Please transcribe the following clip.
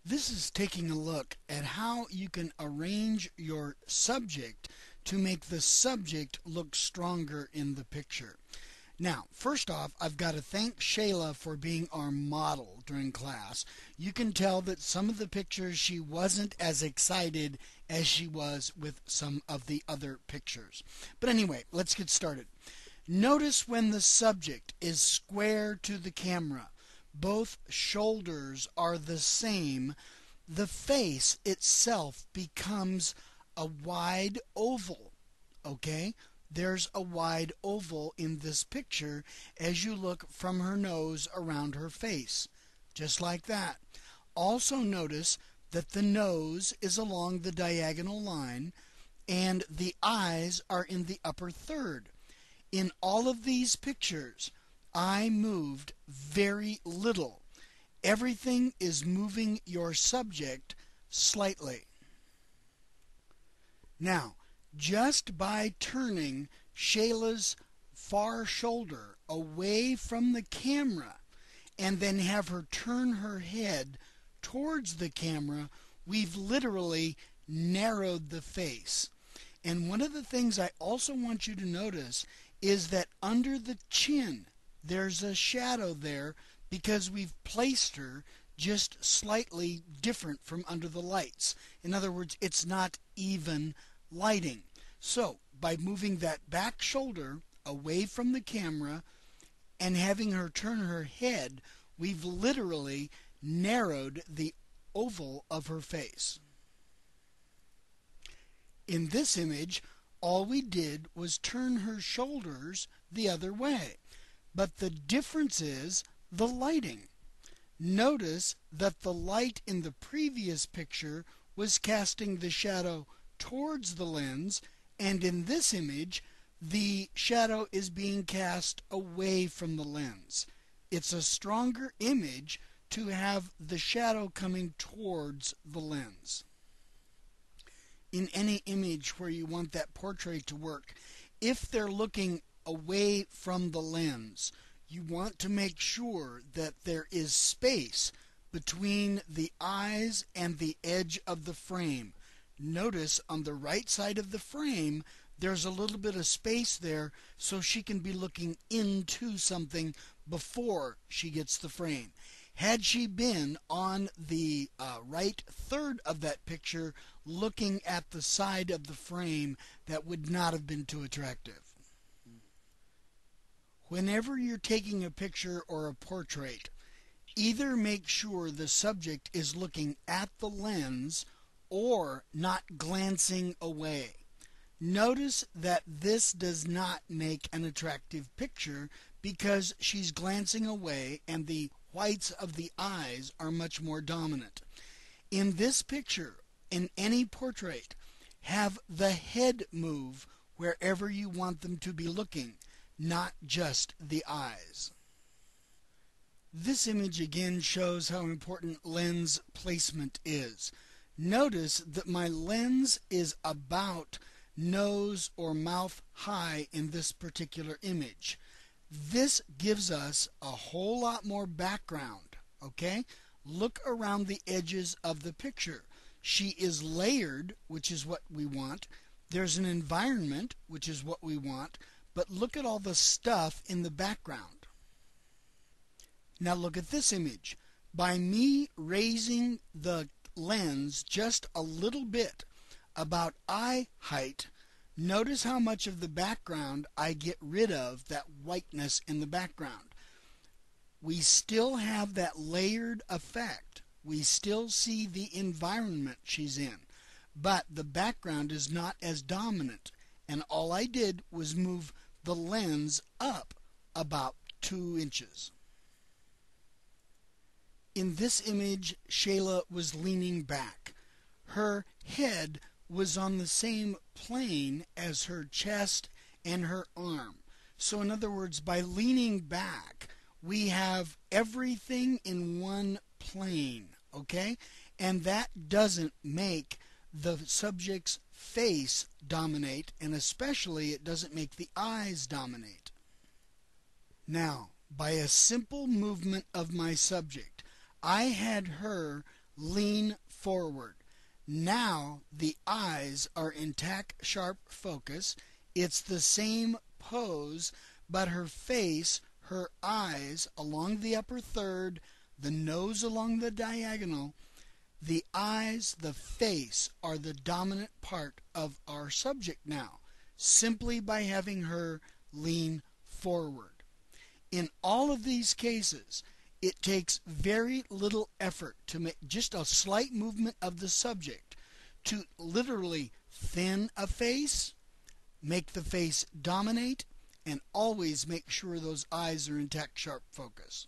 This is taking a look at how you can arrange your subject to make the subject look stronger in the picture. Now, first off, I've got to thank Shayla for being our model during class. You can tell that some of the pictures she wasn't as excited as she was with some of the other pictures. But anyway, let's get started. Notice when the subject is square to the camera, both shoulders are the same, the face itself becomes a wide oval. Okay? There's a wide oval in this picture as you look from her nose around her face. Just like that. Also notice that the nose is along the diagonal line and the eyes are in the upper third. In all of these pictures, I moved very little. Everything is moving your subject slightly. Now, just by turning Shayla's far shoulder away from the camera and then have her turn her head towards the camera, we've literally narrowed the face. And one of the things I also want you to notice is that under the chin, there's a shadow there because we've placed her just slightly different from under the lights. In other words, it's not even lighting. So, by moving that back shoulder away from the camera and having her turn her head, we've literally narrowed the oval of her face. In this image, all we did was turn her shoulders the other way. But the difference is the lighting. Notice that the light in the previous picture was casting the shadow towards the lens, and in this image, the shadow is being cast away from the lens. It's a stronger image to have the shadow coming towards the lens. In any image where you want that portrait to work, if they're looking away from the lens, you want to make sure that there is space between the eyes and the edge of the frame. Notice on the right side of the frame, there's a little bit of space there so she can be looking into something before she gets the frame. Had she been on the right third of that picture looking at the side of the frame, that would not have been too attractive. Whenever you're taking a picture or a portrait, either make sure the subject is looking at the lens or not glancing away. Notice that this does not make an attractive picture because she's glancing away and the whites of the eyes are much more dominant. In this picture, in any portrait, have the head move wherever you want them to be looking, not just the eyes. This image again shows how important lens placement is. Notice that my lens is about nose or mouth high in this particular image. This gives us a whole lot more background, okay? Look around the edges of the picture. She is layered, which is what we want. There's an environment, which is what we want. But look at all the stuff in the background. Now look at this image. By me raising the lens just a little bit, about eye height, notice how much of the background I get rid of, that whiteness in the background. We still have that layered effect. We still see the environment she's in, but the background is not as dominant, and all I did was move the lens up about 2 inches. In this image, Shayla was leaning back. Her head was on the same plane as her chest and her arm. So in other words, by leaning back, we have everything in one plane, okay? And that doesn't make the subject's face dominate, and especially it doesn't make the eyes dominate. Now, by a simple movement of my subject, I had her lean forward. Now the eyes are in tack sharp focus. It's the same pose, but her face, her eyes along the upper third, the nose along the diagonal, the eyes, the face are the dominant part of our subject now, simply by having her lean forward. In all of these cases, it takes very little effort to make just a slight movement of the subject to literally thin a face, make the face dominate, and always make sure those eyes are in tack sharp focus.